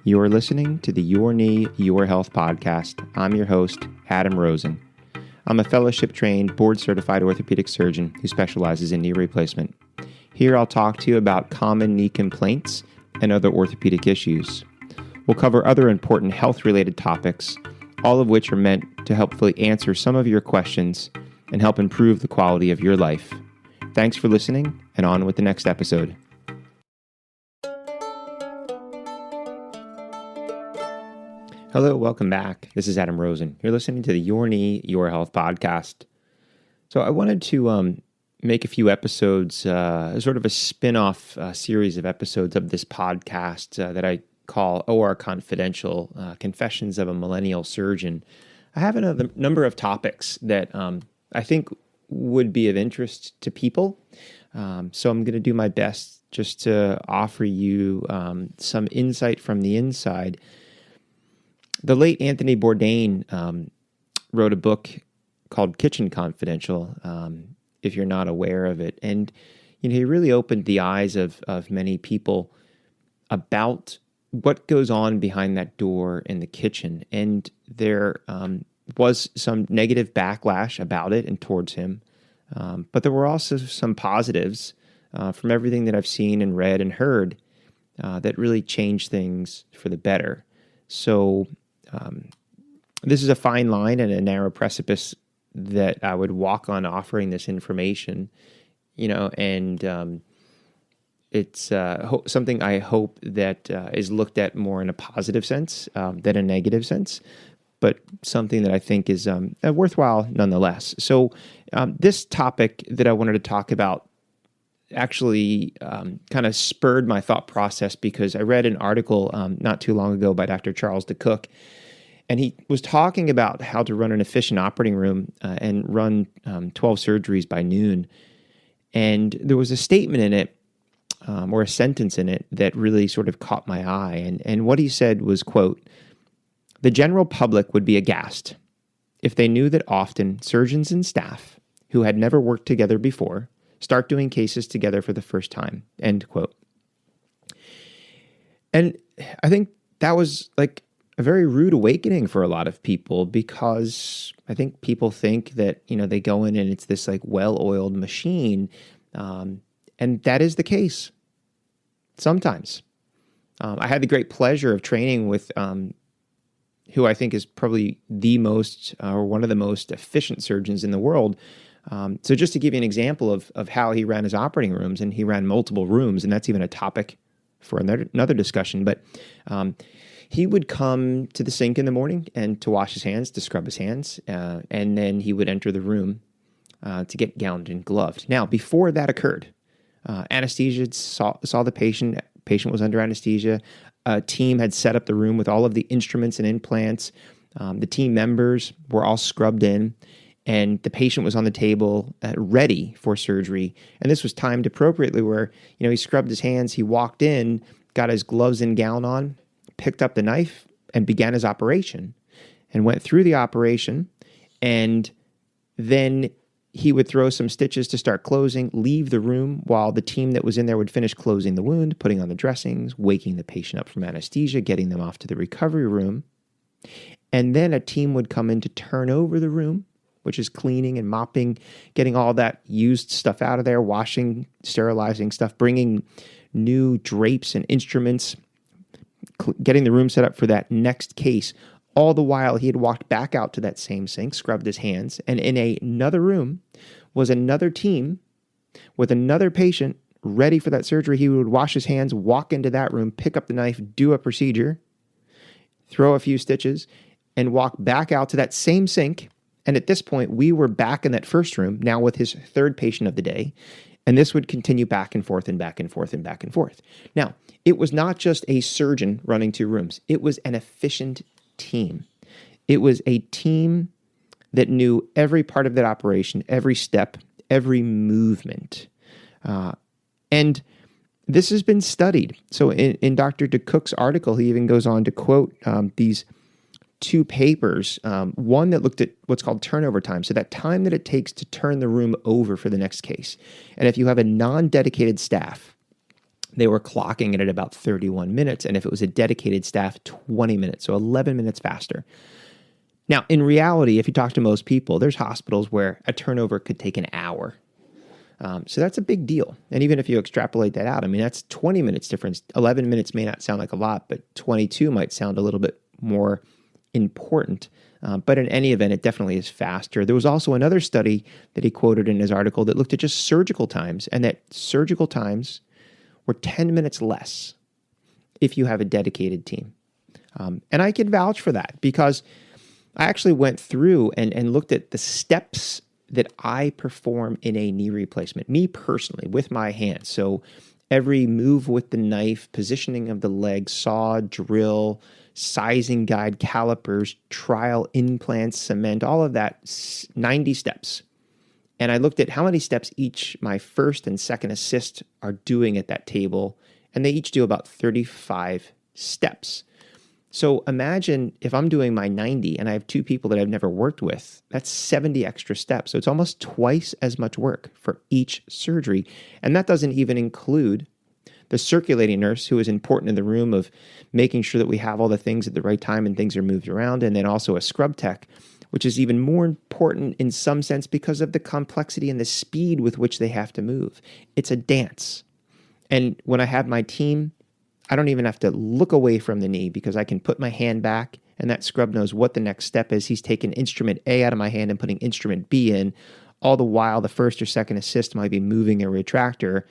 You are listening to the Your Knee, Your Health podcast. I'm your host, Adam Rosen. I'm a fellowship-trained, board-certified orthopedic surgeon who specializes in knee replacement. Here I'll talk to you about common knee complaints and other orthopedic issues. We'll cover other important health-related topics, all of which are meant to helpfully answer some of your questions and help improve the quality of your life. Thanks for listening, and on with the next episode. Hello, welcome back. This is Adam Rosen. You're listening to the Your Knee, Your Health podcast. So I wanted to make a few episodes, sort of a spin-off series of episodes of this podcast that I call OR Confidential, Confessions of a Millennial Surgeon. I have a number of topics that I think would be of interest to people. So I'm going to do my best just to offer you some insight from the inside. The late Anthony Bourdain wrote a book called Kitchen Confidential, if you're not aware of it. And he really opened the eyes of many people about what goes on behind that door in the kitchen. And there was some negative backlash about it and towards him. But there were also some positives from everything that I've seen and read and heard that really changed things for the better. So this is a fine line and a narrow precipice that I would walk on offering this information, and it's something I hope that is looked at more in a positive sense than a negative sense, but something that I think is worthwhile nonetheless. So this topic that I wanted to talk about actually kind of spurred my thought process because I read an article not too long ago by Dr. Charles DeCook, and he was talking about how to run an efficient operating room and run 12 surgeries by noon. And there was a statement in it, or a sentence in it, that really sort of caught my eye. And what he said was, quote, "The general public would be aghast if they knew that often surgeons and staff who had never worked together before start doing cases together for the first time," end quote. And I think that was like a very rude awakening for a lot of people, because I think people think that, they go in and it's this like well-oiled machine. And that is the case sometimes. I had the great pleasure of training with who I think is probably the most or one of the most efficient surgeons in the world. So just to give you an example of how he ran his operating rooms, and he ran multiple rooms, and that's even a topic for another discussion. But he would come to the sink in the morning and to wash his hands, to scrub his hands, and then he would enter the room to get gowned and gloved. Now, before that occurred, anesthesia saw the patient. Patient was under anesthesia. A team had set up the room with all of the instruments and implants. The team members were all scrubbed in, and the patient was on the table ready for surgery. And this was timed appropriately where, he scrubbed his hands, he walked in, got his gloves and gown on, picked up the knife, and began his operation, and went through the operation. And then he would throw some stitches to start closing, leave the room while the team that was in there would finish closing the wound, putting on the dressings, waking the patient up from anesthesia, getting them off to the recovery room. And then a team would come in to turn over the room, which is cleaning and mopping, getting all that used stuff out of there, washing, sterilizing stuff, bringing new drapes and instruments, getting the room set up for that next case. All the while, he had walked back out to that same sink, scrubbed his hands, and in another room was another team with another patient ready for that surgery. He would wash his hands, walk into that room, pick up the knife, do a procedure, throw a few stitches, and walk back out to that same sink. And at this point, we were back in that first room, now with his third patient of the day. And this would continue back and forth and back and forth and back and forth. Now, it was not just a surgeon running two rooms. It was an efficient team. It was a team that knew every part of that operation, every step, every movement. And this has been studied. So in Dr. DeCook's article, he even goes on to quote these two papers, one that looked at what's called turnover time, so that time that it takes to turn the room over for the next case. And if you have a non-dedicated staff, they were clocking it at about 31 minutes. And if it was a dedicated staff, 20 minutes. So 11 minutes faster. Now, in reality, if you talk to most people, there's hospitals where a turnover could take an hour. So that's a big deal. And even if you extrapolate that out, I mean, that's 20 minutes difference. 11 minutes may not sound like a lot, but 22 might sound a little bit more important. But in any event, it definitely is faster. There was also another study that he quoted in his article that looked at just surgical times, and that surgical times were 10 minutes less if you have a dedicated team. And I can vouch for that because I actually went through and looked at the steps that I perform in a knee replacement, me personally, with my hands. So every move with the knife, positioning of the leg, saw, drill, sizing guide, calipers, trial, implants, cement, all of that, 90 steps. And I looked at how many steps each my first and second assist are doing at that table, and they each do about 35 steps. So imagine if I'm doing my 90 and I have two people that I've never worked with, that's 70 extra steps. So it's almost twice as much work for each surgery. And that doesn't even include the circulating nurse, who is important in the room of making sure that we have all the things at the right time and things are moved around. And then also a scrub tech, which is even more important in some sense because of the complexity and the speed with which they have to move. It's a dance. And when I have my team, I don't even have to look away from the knee because I can put my hand back and that scrub knows what the next step is. He's taking instrument A out of my hand and putting instrument B in. All the while, the first or second assist might be moving a retractor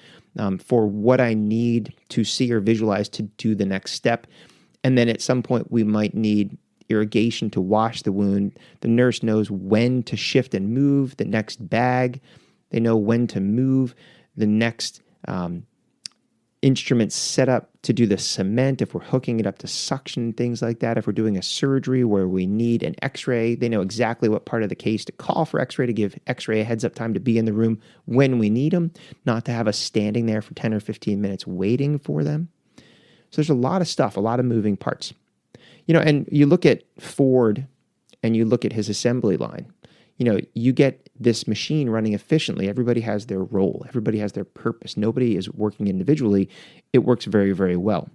for what I need to see or visualize to do the next step. And then at some point, we might need irrigation to wash the wound. The nurse knows when to shift and move the next bag. They know when to move the next instruments set up to do the cement, if we're hooking it up to suction, things like that. If we're doing a surgery where we need an x-ray, they know exactly what part of the case to call for x-ray, to give x-ray a heads up time to be in the room when we need them, not to have us standing there for 10 or 15 minutes waiting for them. So there's a lot of stuff, a lot of moving parts. And you look at Ford and you look at his assembly line. You get this machine running efficiently. Everybody has their role. Everybody has their purpose. Nobody is working individually. It works very, very well.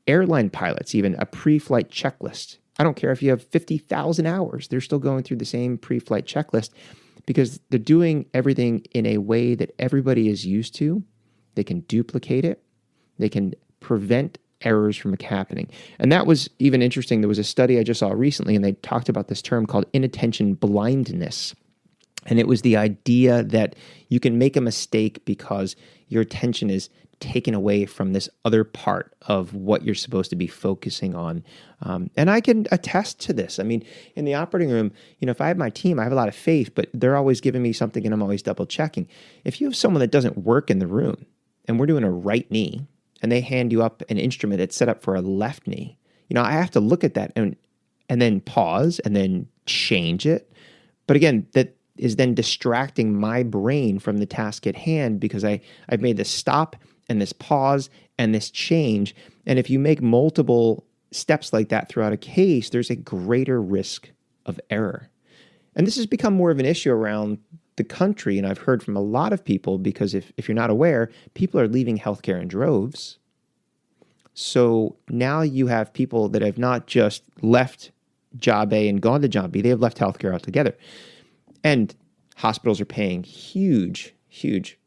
Airline pilots, even a pre-flight checklist. I don't care if you have 50,000 hours. They're still going through the same pre-flight checklist because they're doing everything in a way that everybody is used to. They can duplicate it. They can prevent errors from happening. And that was even interesting. There was a study I just saw recently, and they talked about this term called inattention blindness. And it was the idea that you can make a mistake because your attention is taken away from this other part of what you're supposed to be focusing on. And I can attest to this. I mean, in the operating room, if I have my team, I have a lot of faith, but they're always giving me something and I'm always double checking. If you have someone that doesn't work in the room and we're doing a right knee, and they hand you up an instrument that's set up for a left knee, I have to look at that and then pause and then change it. But again, that is then distracting my brain from the task at hand because I've made this stop and this pause and this change. And if you make multiple steps like that throughout a case, there's a greater risk of error. And this has become more of an issue around the country, and I've heard from a lot of people, because if you're not aware, people are leaving healthcare in droves. So now you have people that have not just left job A and gone to job B, they have left healthcare altogether. And hospitals are paying huge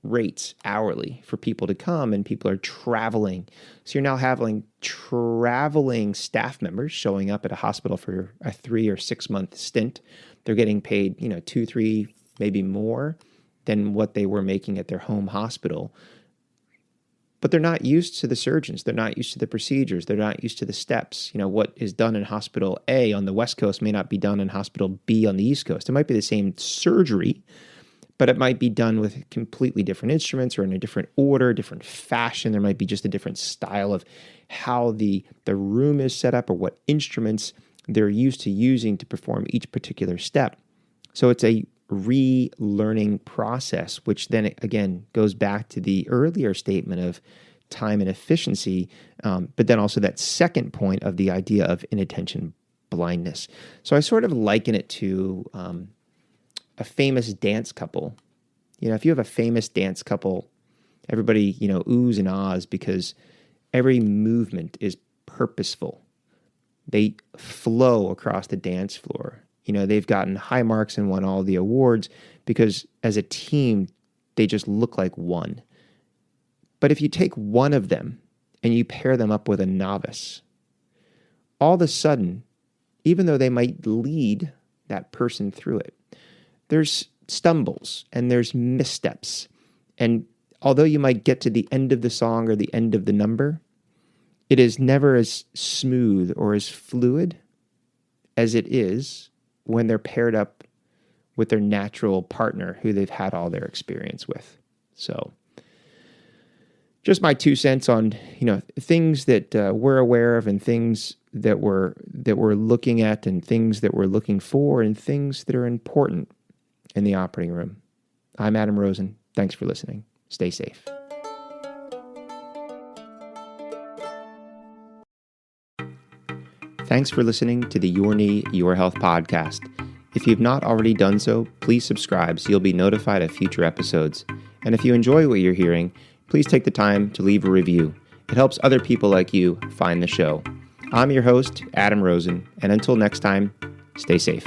rates hourly for people to come, and people are traveling. So you're now having traveling staff members showing up at a hospital for a 3 or 6 month stint. They're getting paid, 2, 3, maybe more than what they were making at their home hospital. But they're not used to the surgeons. They're not used to the procedures. They're not used to the steps. What is done in hospital A on the West Coast may not be done in hospital B on the East Coast. It might be the same surgery, but it might be done with completely different instruments or in a different order, different fashion. There might be just a different style of how the room is set up or what instruments they're used to using to perform each particular step. So it's a relearning process, which then again goes back to the earlier statement of time and efficiency, but then also that second point of the idea of inattention blindness. So I sort of liken it to a famous dance couple. If you have a famous dance couple Everybody, oohs and ahs because every movement is purposeful. They flow across the dance floor. They've gotten high marks and won all the awards because as a team, they just look like one. But if you take one of them and you pair them up with a novice, all of a sudden, even though they might lead that person through it, there's stumbles and there's missteps. And although you might get to the end of the song or the end of the number, it is never as smooth or as fluid as it is when they're paired up with their natural partner who they've had all their experience with. So just my 2 cents on, things that we're aware of and things that we're looking at and things that we're looking for and things that are important in the operating room. I'm Adam Rosen. Thanks for listening. Stay safe. Thanks for listening to the Your Knee, Your Health podcast. If you've not already done so, please subscribe so you'll be notified of future episodes. And if you enjoy what you're hearing, please take the time to leave a review. It helps other people like you find the show. I'm your host, Adam Rosen, and until next time, stay safe.